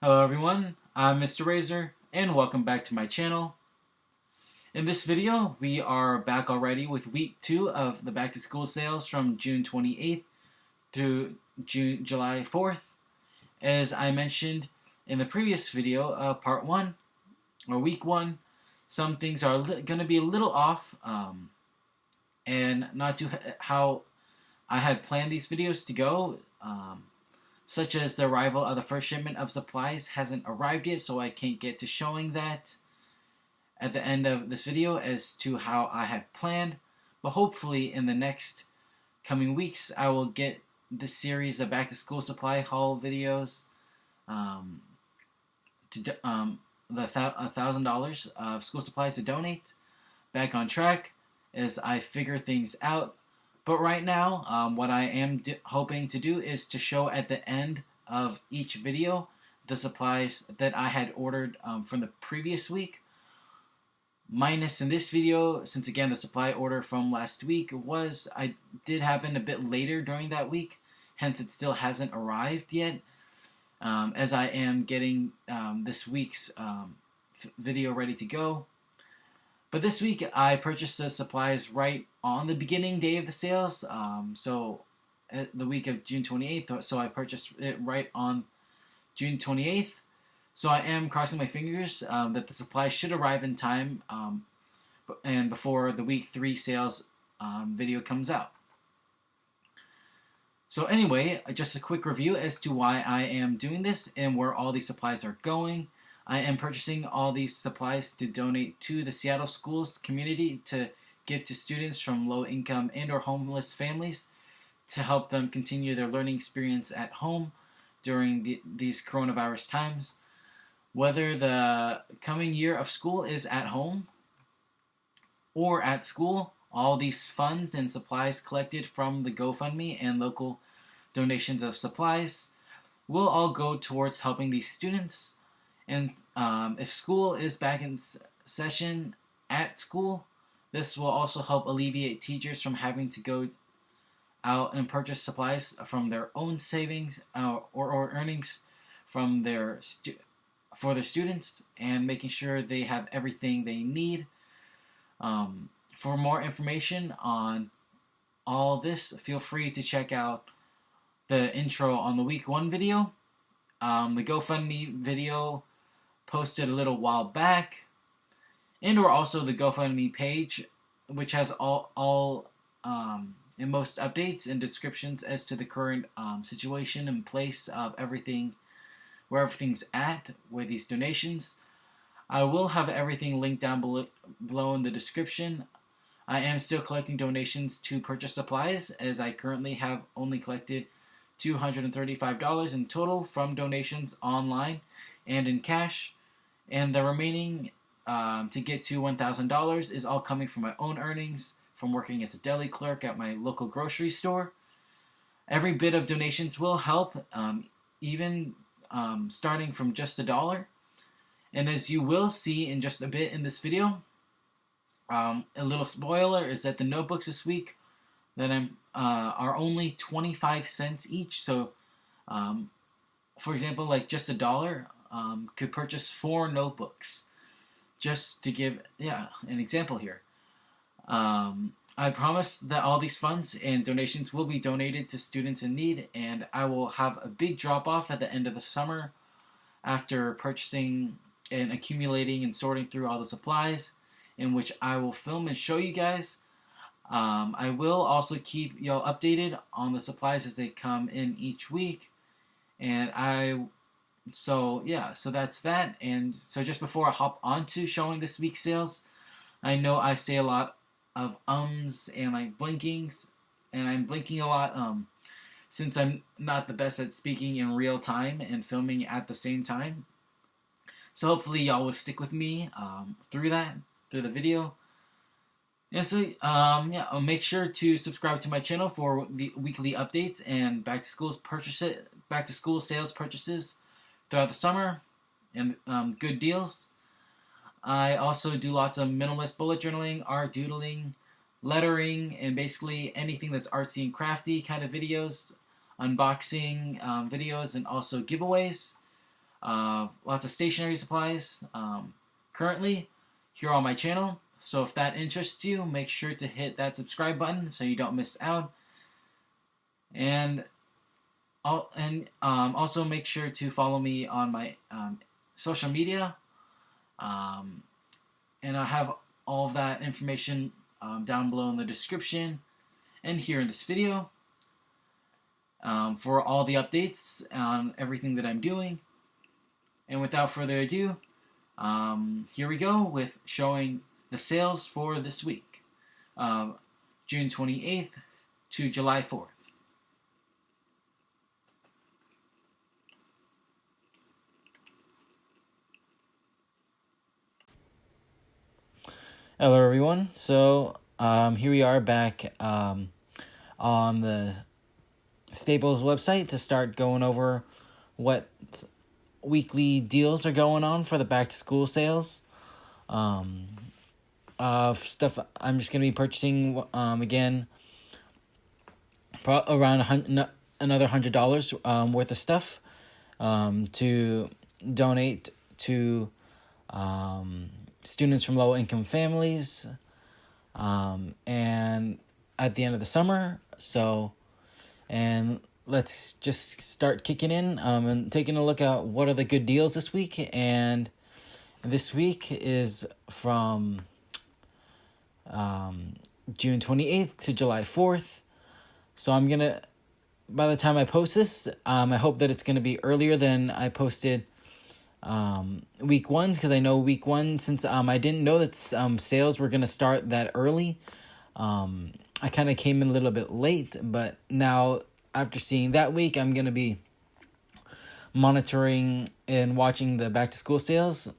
Hello everyone, I'm Mr. Razor, and welcome back to my channel. In this video, we are back already with week 2 of the back to school sales from June 28th to July 4th. As I mentioned in the previous video of part 1, or week 1, some things are going to be a little off, and not to how I had planned these videos to go. Such as the arrival of the first shipment of supplies hasn't arrived yet, so I can't get to showing that at the end of this video as to how I had planned. But hopefully in the next coming weeks I will get this series of back to school supply haul videos to the $1,000 of school supplies to donate back on track as I figure things out. But right now, what I am hoping to do is to show at the end of each video the supplies that I had ordered from the previous week. Minus in this video, since again the supply order from last week did happen a bit later during that week, hence it still hasn't arrived yet, as I am getting this week's video ready to go. But this week I purchased the supplies right on the beginning day of the sales, so the week of June 28th, so I purchased it right on June 28th. So I am crossing my fingers that the supplies should arrive in time and before the week 3 sales video comes out. So anyway, just a quick review as to why I am doing this and where all these supplies are going. I am purchasing all these supplies to donate to the Seattle schools community to give to students from low-income and or homeless families to help them continue their learning experience at home during these coronavirus times. Whether the coming year of school is at home or at school, all these funds and supplies collected from the GoFundMe and local donations of supplies will all go towards helping these students. And if school is back in session at school, this will also help alleviate teachers from having to go out and purchase supplies from their own savings or earnings from for their students, and making sure they have everything they need. For more information on all this, feel free to check out the intro on the week 1 video. The GoFundMe video posted a little while back, and or also the GoFundMe page, which has all and most updates and descriptions as to the current situation and place of everything, where everything's at with these donations. I will have everything linked down below in the description. I am still collecting donations to purchase supplies, as I currently have only collected $235 in total from donations online and in cash, and the remaining to get to $1,000 is all coming from my own earnings from working as a deli clerk at my local grocery store. Every bit of donations will help, even starting from just $1. And as you will see in just a bit in this video, a little spoiler is that the notebooks this week that are only 25 cents each. So, for example, like just $1 could purchase 4 notebooks. Just to give an example here. I promise that all these funds and donations will be donated to students in need, and I will have a big drop-off at the end of the summer after purchasing and accumulating and sorting through all the supplies, in which I will film and show you guys. I will also keep y'all updated on the supplies as they come in each week, and so that's that. And so just before I hop onto showing this week's sales, I know I say a lot of ums and like blinkings, and I'm blinking a lot since I'm not the best at speaking in real time and filming at the same time. So hopefully y'all will stick with me through the video. And so make sure to subscribe to my channel for the weekly updates and back to school sales purchases throughout the summer and good deals. I also do lots of minimalist bullet journaling, art doodling, lettering, and basically anything that's artsy and crafty kind of videos, unboxing videos, and also giveaways. lots of stationery supplies currently here on my channel. So if that interests you, make sure to hit that subscribe button so you don't miss out. And also make sure to follow me on my social media. And I have all of that information down below in the description and here in this video for all the updates on everything that I'm doing. And without further ado, here we go with showing the sales for this week, June 28th to July 4th. Hello everyone, so here we are back on the Staples website to start going over what weekly deals are going on for the back to school sales. Stuff I'm just going to be purchasing again around another $100 worth of stuff to donate to students from low-income families, and at the end of the summer. And let's just start kicking in and taking a look at what are the good deals this week. And this week is from June 28th to July 4th. So I'm gonna, by the time I post this, I hope that it's gonna be earlier than I posted week ones, because I know week one, since I didn't know that sales were gonna start that early, I kind of came in a little bit late. But now, after seeing that week, I'm gonna be monitoring and watching the back to school sales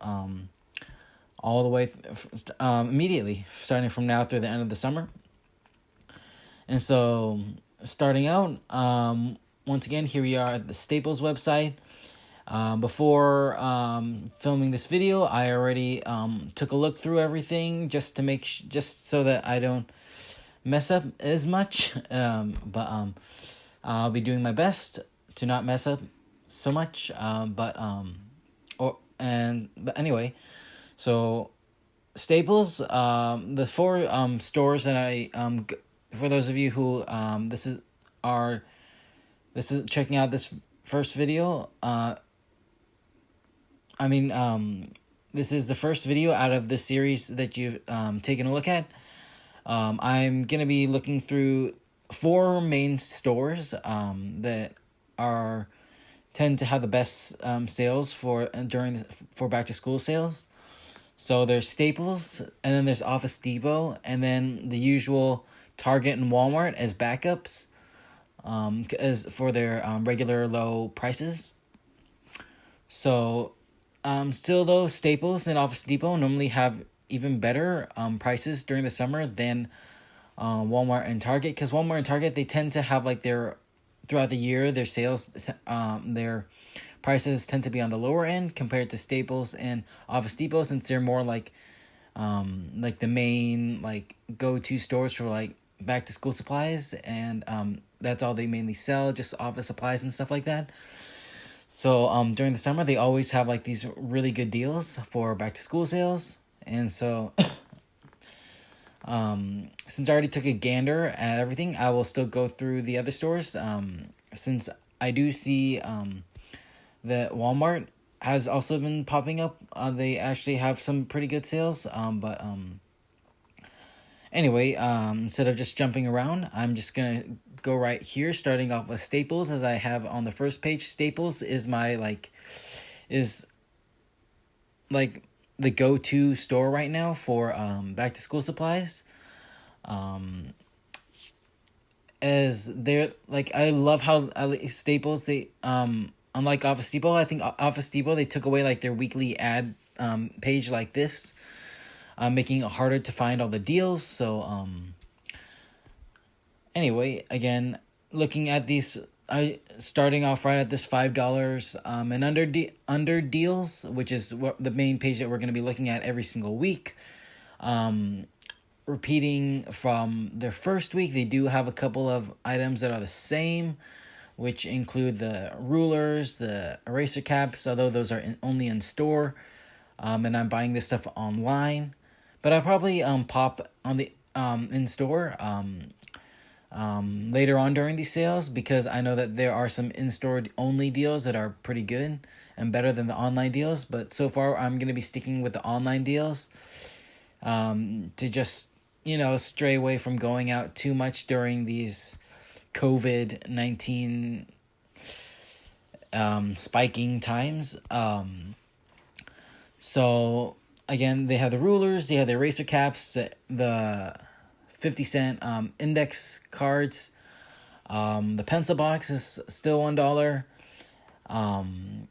all the way immediately, starting from now through the end of the summer. And so, starting out, once again, here we are at the Staples website. Before filming this video, I already took a look through everything just to make just so that I don't mess up as much. But I'll be doing my best to not mess up so much. But anyway, so Staples, the four stores that I for those of you who this is checking out this first video, this is the first video out of the series that you've taken a look at. I'm going to be looking through four main stores that tend to have the best sales for back to school sales. So there's Staples, and then there's Office Depot, and then the usual Target and Walmart as backups as for their regular low prices. So still though, Staples and Office Depot normally have even better prices during the summer than Walmart and Target, because Walmart and Target, they tend to have like throughout the year, their sales, their prices tend to be on the lower end compared to Staples and Office Depot, since they're more like the main like go-to stores for like back to school supplies, and that's all they mainly sell, just office supplies and stuff like that. So during the summer, they always have like these really good deals for back to school sales. And so since I already took a gander at everything, I will still go through the other stores, since I do see that Walmart has also been popping up. They actually have some pretty good sales. Anyway, instead of just jumping around, I'm just going to go right here, starting off with Staples, as I have on the first page. Staples is my, is the go-to store right now for back-to-school supplies. As they're, I love how Staples, they, unlike Office Depot, I think Office Depot, they took away, their weekly ad page like this, making it harder to find all the deals. So anyway, again, looking at these, starting off right at this $5 and under deals, which is what the main page that we're going to be looking at every single week. Repeating from their first week, they do have a couple of items that are the same, which include the rulers, the eraser caps, although those are only in store. And I'm buying this stuff online, but I'll probably pop on the in store later on during these sales, because I know that there are some in-store only deals that are pretty good and better than the online deals. But so far, I'm going to be sticking with the online deals to just, stray away from going out too much during these COVID-19 spiking times. So again, they have the rulers, they have the eraser caps, the 50-cent index cards. The pencil box is still $1. And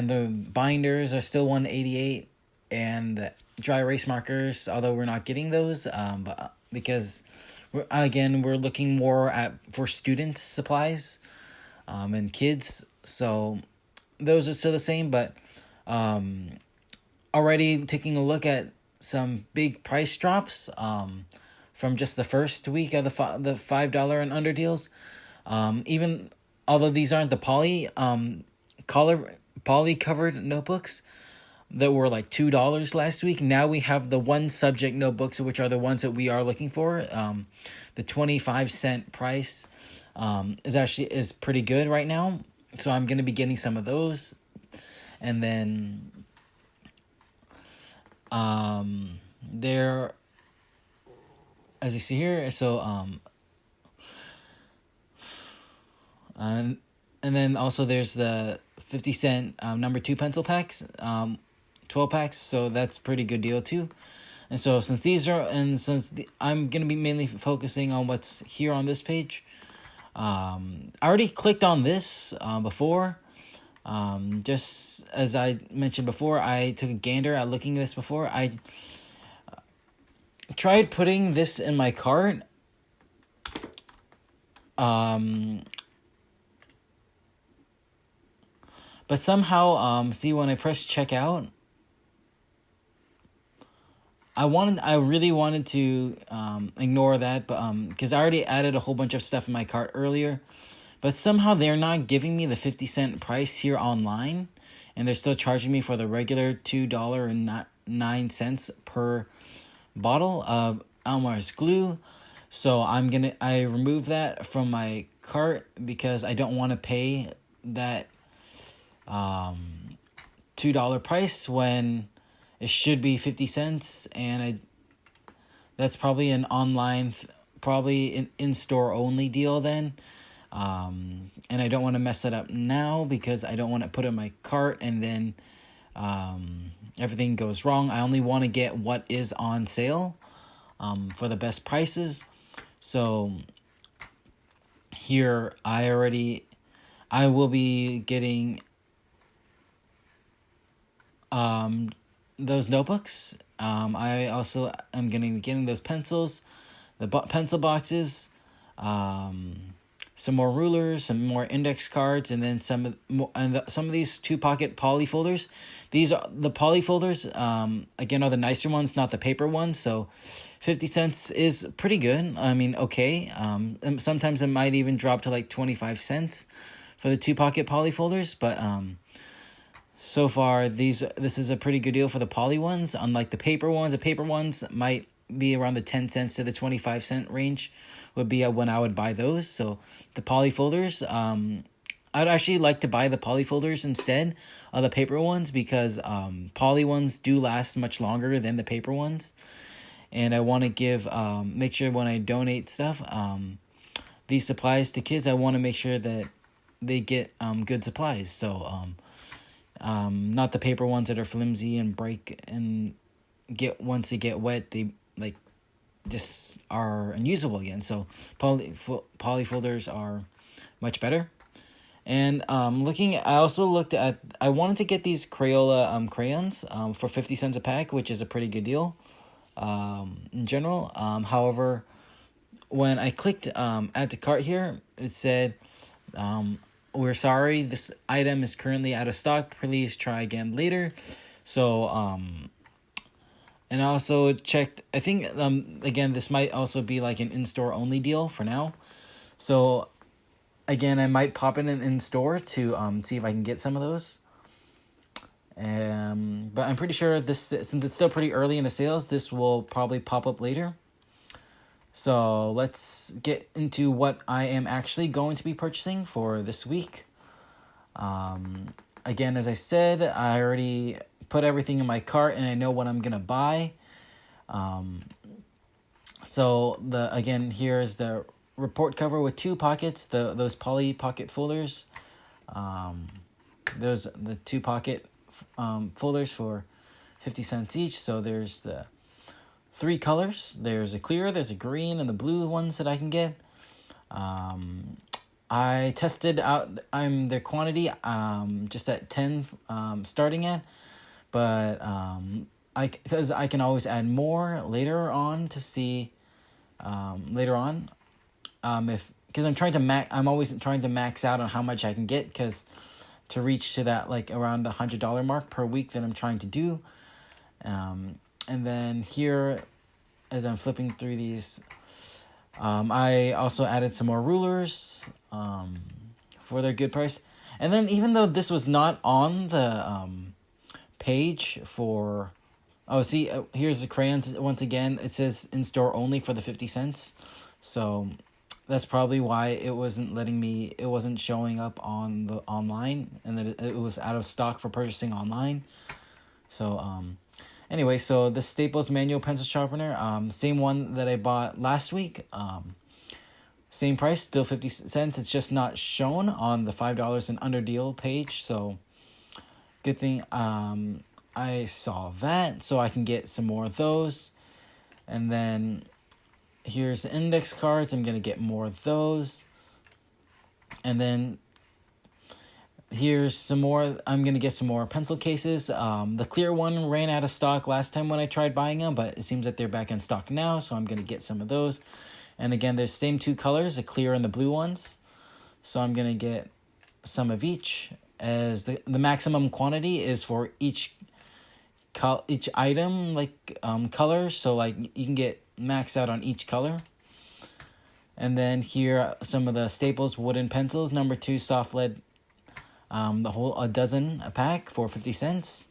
the binders are still $1.88. And the dry erase markers, although we're not getting those, but because we're looking more for student supplies and kids. So those are still the same, but already taking a look at some big price drops from just the first week of the $5 and under deals. Even although these aren't the poly covered notebooks that were like $2 last week, now we have the one subject notebooks, which are the ones that we are looking for. The 25-cent price is pretty good right now, so I'm going to be getting some of those. And then there, as you see here, so and then also there's the 50-cent number 2 pencil packs, 12 packs, so that's pretty good deal too. And so since I'm gonna be mainly focusing on what's here on this page, I already clicked on this before. Just as I mentioned before, I took a gander at looking at this before. I tried putting this in my cart. But somehow, see, when I press checkout, I really wanted to ignore that, but because I already added a whole bunch of stuff in my cart earlier. But somehow they're not giving me the 50-cent price here online, and they're still charging me for the regular $2.09 per bottle of Elmer's glue. So I remove that from my cart because I don't want to pay that $2 price when it should be 50 cents, and that's probably an online, probably an in-store only deal then. And I don't want to mess it up now because I don't want to put it in my cart and then everything goes wrong. I only want to get what is on sale for the best prices. So here I will be getting those notebooks. I also am getting those pencils, the pencil boxes, some more rulers, some more index cards, and then some of these 2-pocket poly folders. These are the poly folders. Again, are the nicer ones, not the paper ones. So 50 cents is pretty good. I mean, okay. And sometimes it might even drop to like 25 cents for the 2-pocket poly folders, but so far this is a pretty good deal for the poly ones. Unlike the paper ones might be around the 10 cents to the 25 cent range would be when I would buy those. So the poly folders, I'd actually like to buy the poly folders instead of the paper ones because poly ones do last much longer than the paper ones. And I want to make sure when I donate stuff, these supplies to kids, I want to make sure that they get good supplies. So not the paper ones that are flimsy and break and once they get wet, they just are unusable again. So poly folders are much better. And I wanted to get these Crayola crayons for 50 cents a pack, which is a pretty good deal in general. However, when I clicked add to cart here, it said, we're sorry, this item is currently out of stock. Please try again later. So, and I also checked, I think, again, this might also be like an in-store only deal for now. So, again, I might pop in store to see if I can get some of those. But I'm pretty sure this, since it's still pretty early in the sales, this will probably pop up later. So let's get into what I am actually going to be purchasing for this week. Again, as I said, I already put everything in my cart and I know what I'm gonna buy. So again, here's the report cover with 2 pockets, those poly pocket folders. There's the 2 pocket folders for 50 cents each. So there's the 3 colors. There's a clear, there's a green, and the blue ones that I can get. I tested out their quantity just at 10 starting at, but because I can always add more later on to see because I'm always trying to max out on how much I can get, because to reach to that like around the $100 mark per week that I'm trying to do. And then here, as I'm flipping through these, I also added some more rulers for their good price. And then even though this was not on the page for... Oh, see, here's the crayons once again. It says in store only for the 50 cents. So that's probably why it wasn't showing up on the online, and that it was out of stock for purchasing online. So anyway, so the Staples manual pencil sharpener, same one that I bought last week. Same price, still 50 cents. It's just not shown on the $5 and under deal page. So good thing I saw that, so I can get some more of those. And then here's the index cards. I'm going to get more of those. And then here's some more. I'm going to get some more pencil cases. The clear one ran out of stock last time when I tried buying them, but it seems that they're back in stock now, so I'm going to get some of those. And again, there's same 2 colors, the clear and the blue ones. So I'm going to get some of each, as the maximum quantity is for each item, like color. So like you can get max out on each color. And then here some of the Staples wooden pencils, number 2 soft lead, the whole a dozen a pack for 50 cents.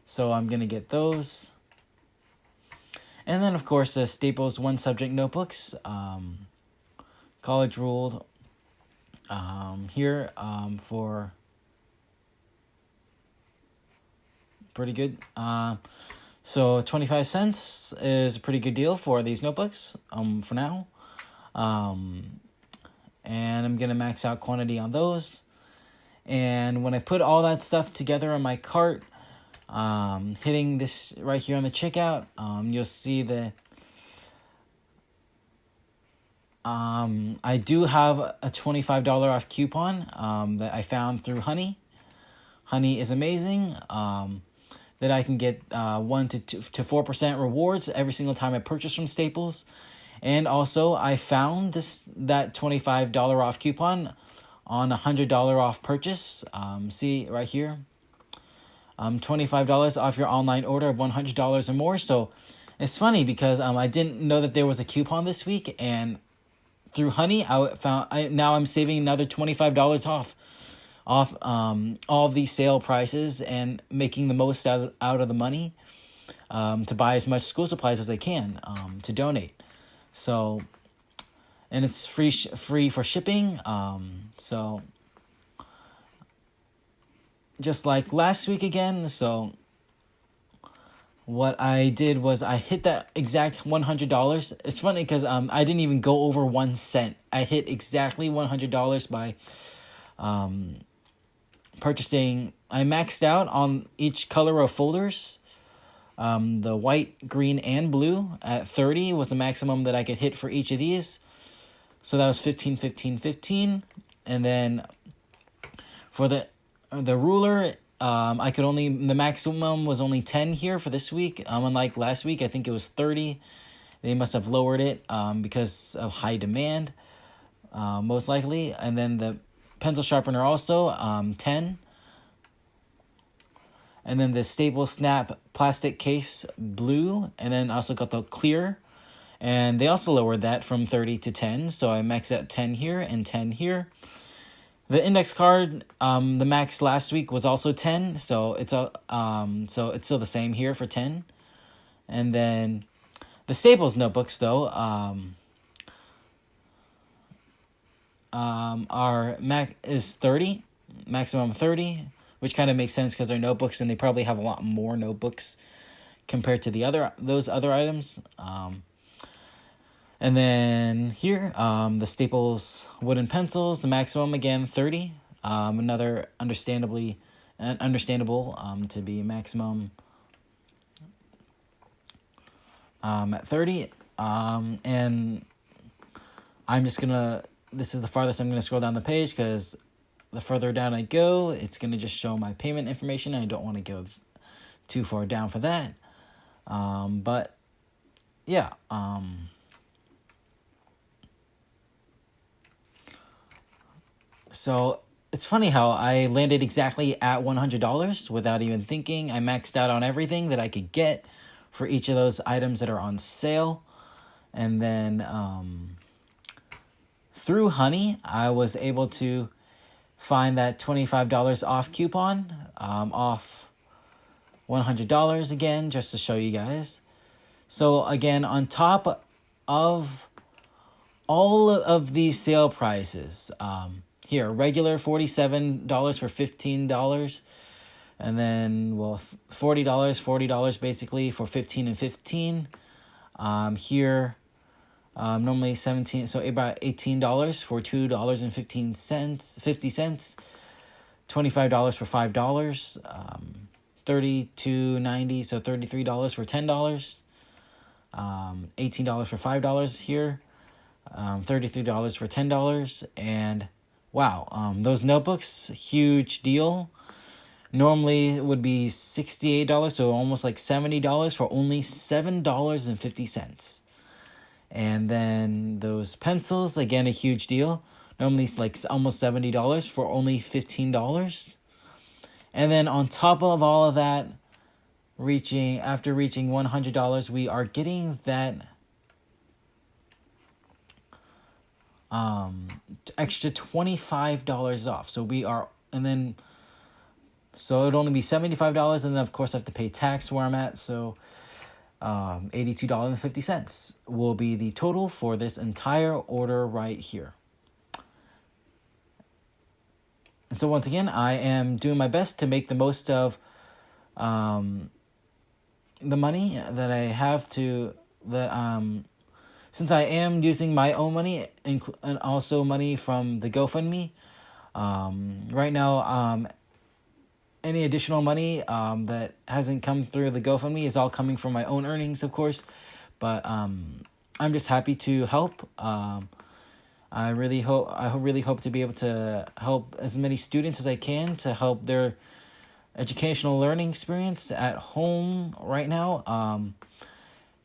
So I'm gonna get those. And then of course the Staples 1 subject notebooks, college ruled, here for pretty good. So 25 cents is a pretty good deal for these notebooks for now. And I'm going to max out quantity on those. And when I put all that stuff together on my cart, hitting this right here on the checkout, you'll see that I do have a $25 off coupon that I found through Honey. Honey is amazing. That I can get 1 to 4% rewards every single time I purchase from Staples. And also I found that $25 off coupon on a $100 off purchase. See right here, $25 off your online order of $100 or more. So it's funny because I didn't know that there was a coupon this week, and through Honey now I'm saving another $25 off all of these sale prices and making the most out of the money to buy as much school supplies as I can to donate. So, and it's free for shipping. So just like last week again. So what I did was I hit that exact $100. It's funny because I didn't even go over 1 cent. I hit exactly $100 by purchasing. I maxed out on each color of folders. The white, green, and blue at 30 was the maximum that I could hit for each of these. So that was 15, 15, 15. And then for the ruler, the maximum was only 10 here for this week. Unlike last week, I think it was 30. They must have lowered it because of high demand, most likely. And then the pencil sharpener also, 10. And then the Staples Snap plastic case, blue. And then also got the clear And they also lowered that from 30 to 10, so I maxed out 10 here and 10 here. The index card, the max last week was also 10, so it's still the same here for 10. And then the Staples notebooks, though, our max is 30, maximum 30, which kind of makes sense because they're notebooks and they probably have a lot more notebooks compared to those other items. And then here, the Staples wooden pencils, the maximum again 30. Another understandable to be maximum at 30. And I'm just gonna. This is the farthest I'm gonna scroll down the page because the further down I go, it's gonna just show my payment information. I don't want to go too far down for that. But yeah. So it's funny how I landed exactly at $100 without even thinking. I maxed out on everything that I could get for each of those items that are on sale. And then through Honey, I was able to find that $25 off coupon, off $100 again, just to show you guys. So again, on top of all of these sale prices, here, regular $47 for $15, and then, well, $40 basically for 15 and 15. Here, normally 17, so about $18 for $2.50, $25 for $5, $32.90, so $33 for $10, $18 for $5 here, $33 for $10, and wow, those notebooks, huge deal. Normally it would be $68, so almost like $70 for only $7.50. And then those pencils, again, a huge deal. Normally it's like almost $70 for only $15. And then on top of all of that, after reaching $100, we are getting that extra $25 off. So it'd only be $75, and then of course I have to pay tax where I'm at, so $82.50 will be the total for this entire order right here. And so once again, I am doing my best to make the most of the money that I have since I am using my own money and also money from the GoFundMe. Right now, any additional money that hasn't come through the GoFundMe is all coming from my own earnings, of course. But I'm just happy to help. I really hope to be able to help as many students as I can to help their educational learning experience at home right now.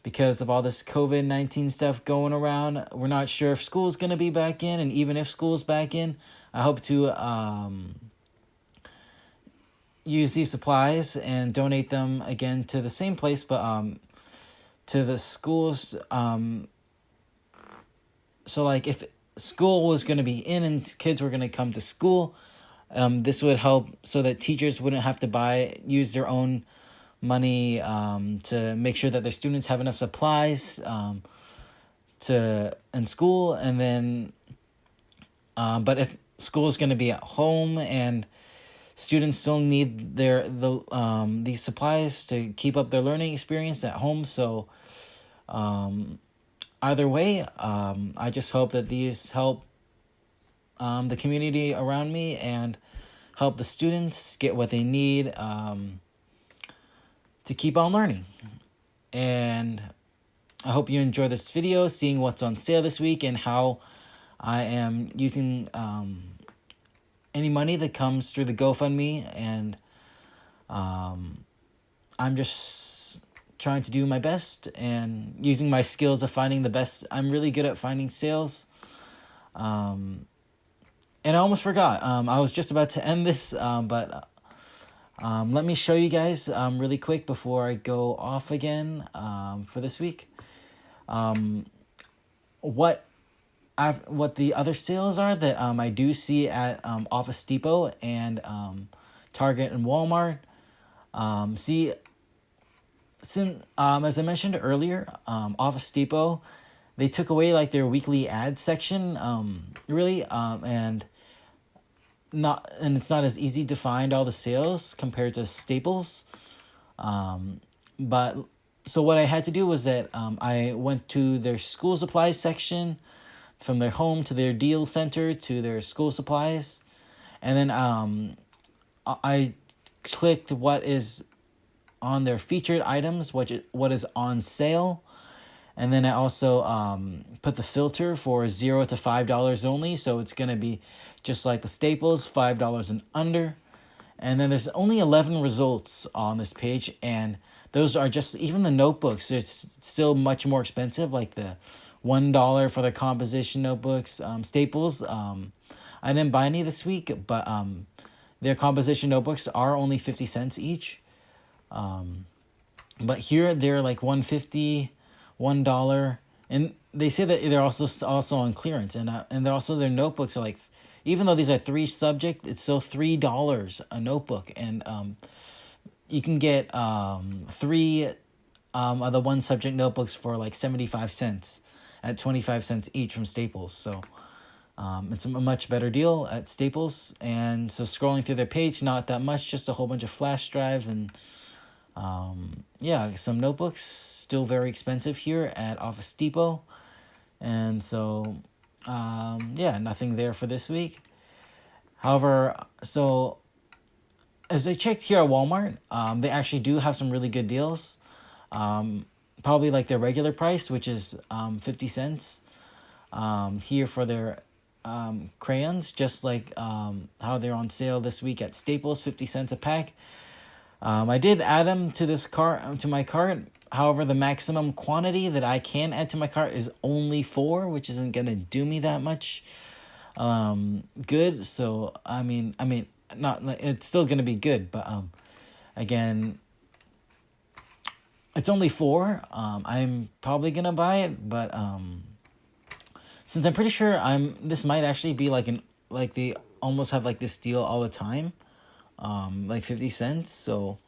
Because of all this COVID-19 stuff going around, we're not sure if school's going to be back in. And even if school's back in, I hope to use these supplies and donate them again to the same place, but to the schools. So like if school was going to be in and kids were going to come to school, this would help so that teachers wouldn't have to use their own money to make sure that their students have enough supplies in school. And then but if school is going to be at home and students still need these supplies to keep up their learning experience at home, so either way, I just hope that these help the community around me and help the students get what they need to keep on learning. And I hope you enjoy this video, seeing what's on sale this week and how I am using any money that comes through the GoFundMe. And I'm just trying to do my best and using my skills of finding the best. I'm really good at finding sales. And I almost forgot. I was just about to end this, but let me show you guys really quick before I go off again for this week. what what the other sales are that I do see at Office Depot and Target and Walmart. See, since as I mentioned earlier, Office Depot, they took away like their weekly ad section, really, and it's not as easy to find all the sales compared to Staples. But so what I had to do was that I went to their school supplies section, from their home to their deal center to their school supplies, and then I clicked what is on their featured items, what is on sale, and then I also put the filter for $0 to $5 only, so it's gonna be just like the Staples, $5 and under. And then there's only 11 results on this page, and those are just, even the notebooks, it's still much more expensive, like the $1 for the composition notebooks. Staples, I didn't buy any this week, but their composition notebooks are only 50 cents each. But here they're like $1.50, $1, and they say that they're also on clearance, and they're also, their notebooks are like, even though these are 3 subject, it's still $3 a notebook, and you can get 3 of the 1 subject notebooks for like 75 cents at 25 cents each from Staples. So it's a much better deal at Staples. And so scrolling through their page, not that much, just a whole bunch of flash drives and some notebooks. Still very expensive here at Office Depot. And so nothing there for this week. However, so as I checked here at Walmart, they actually do have some really good deals. Probably like their regular price, which is 50 cents here for their crayons, just like how they're on sale this week at Staples, 50 cents a pack. I did add them to my cart. However, the maximum quantity that I can add to my cart is only 4, which isn't gonna do me that much good. So I mean, not, it's still gonna be good, but again, it's only 4. I'm probably gonna buy it, but since I'm pretty sure this might actually be like they almost have like this deal all the time, like 50 cents. So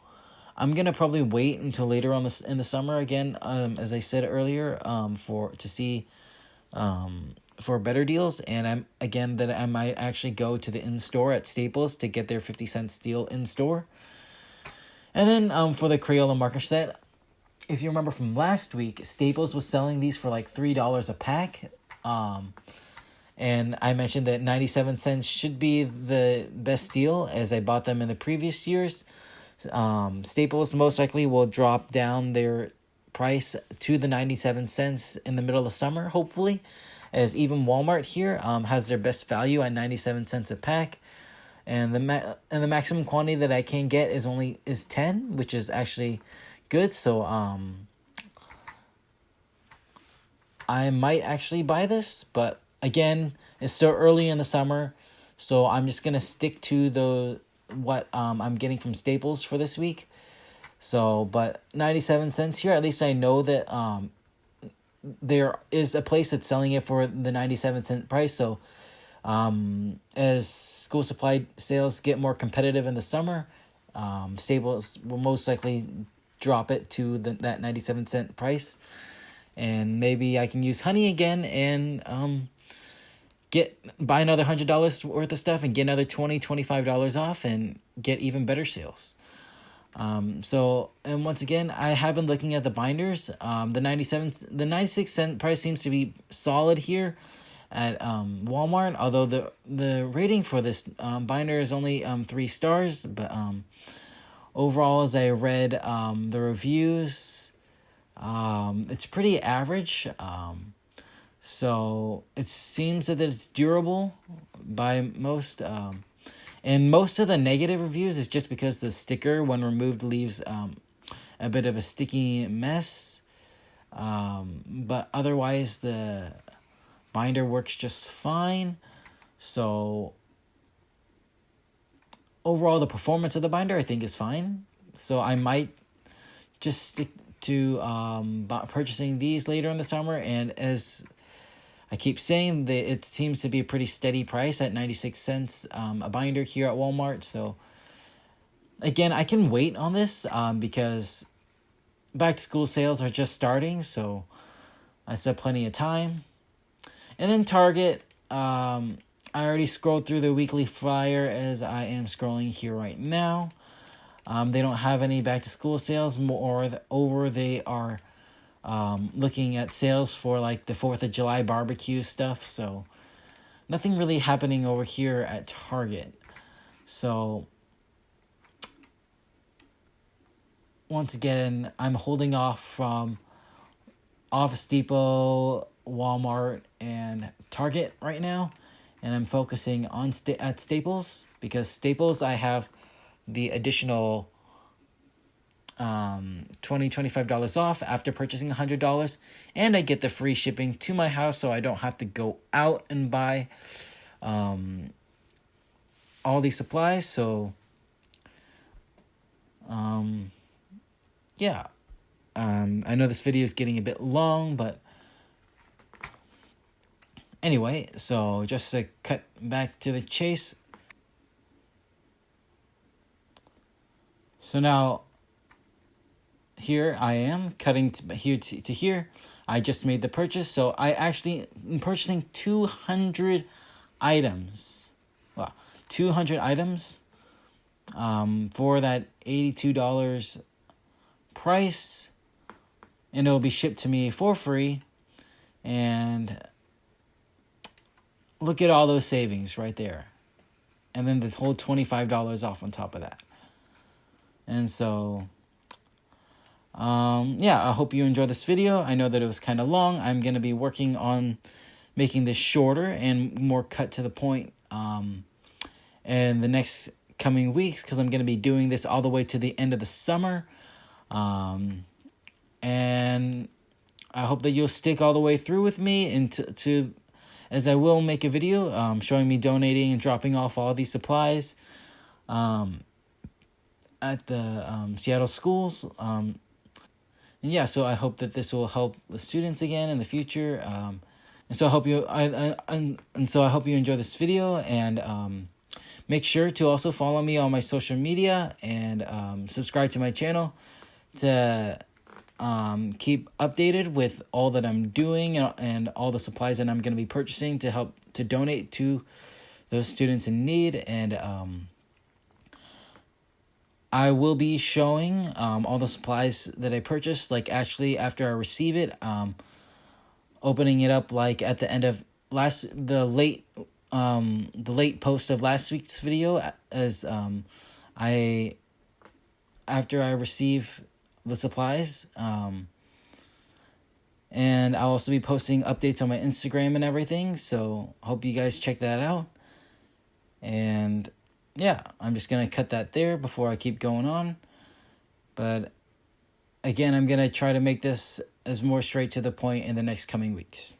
I'm gonna probably wait until later on in the summer again, as I said earlier, to see for better deals, and I might actually go to the in-store at Staples to get their 50 cents deal in-store. And then for the Crayola marker set, if you remember from last week, Staples was selling these for like $3 a pack. And I mentioned that 97 cents should be the best deal, as I bought them in the previous years. Staples most likely will drop down their price to the 97 cents in the middle of summer, hopefully, as even Walmart here has their best value at 97 cents a pack. And the maximum quantity that I can get is 10, which is actually good. So I might actually buy this, but again, it's so early in the summer, so I'm just gonna stick to what I'm getting from Staples for this week. So, but 97 cents here, at least I know that there is a place that's selling it for the 97-cent price. So as school supply sales get more competitive in the summer, Staples will most likely drop it to that 97-cent price, and maybe I can use Honey again and buy another $100 worth of stuff and get another $25 off and get even better sales. So, and once again, I have been looking at the binders. The 96 cent price seems to be solid here at Walmart, although the rating for this binder is only 3 stars, but overall, as I read the reviews, it's pretty average. So it seems that it's durable by most. And most of the negative reviews is just because the sticker, when removed, leaves a bit of a sticky mess. But otherwise, the binder works just fine. So overall, the performance of the binder, I think, is fine. So I might just stick to purchasing these later in the summer, and as I keep saying, that it seems to be a pretty steady price at 96 cents a binder here at Walmart. So again, I can wait on this because back to school sales are just starting, so I still have plenty of time. And then Target, I already scrolled through the weekly flyer as I am scrolling here right now. They don't have any back to school sales. Moreover, they are looking at sales for like the 4th of July barbecue stuff. So nothing really happening over here at Target. So once again, I'm holding off from Office Depot, Walmart, and Target right now. And I'm focusing on at Staples, because Staples I have the additional $25 off after purchasing $100, and I get the free shipping to my house, so I don't have to go out and buy all these supplies. So yeah, I know this video is getting a bit long, but anyway, so just to cut back to the chase. So now, here I am cutting here to here. I just made the purchase, so I actually am purchasing 200 items. Wow, 200 items for that $82 price, and it will be shipped to me for free. And look at all those savings right there, and then the whole $25 off on top of that. And so yeah, I hope you enjoyed this video. I know that it was kind of long. I'm going to be working on making this shorter and more cut to the point in the next coming weeks, because I'm going to be doing this all the way to the end of the summer. And I hope that you'll stick all the way through with me, and as I will make a video showing me donating and dropping off all these supplies at the Seattle schools. And yeah, so I hope that this will help the students again in the future. And so I hope you enjoy this video, and make sure to also follow me on my social media, and subscribe to my channel to keep updated with all that I'm doing, and all the supplies that I'm going to be purchasing to help to donate to those students in need. And I will be showing all the supplies that I purchased, like actually after I receive it, opening it up like at the end of the late post of last week's video, as after I receive the supplies, and I'll also be posting updates on my Instagram and everything, so hope you guys check that out. And yeah, I'm just going to cut that there before I keep going on. But again, I'm going to try to make this as more straight to the point in the next coming weeks.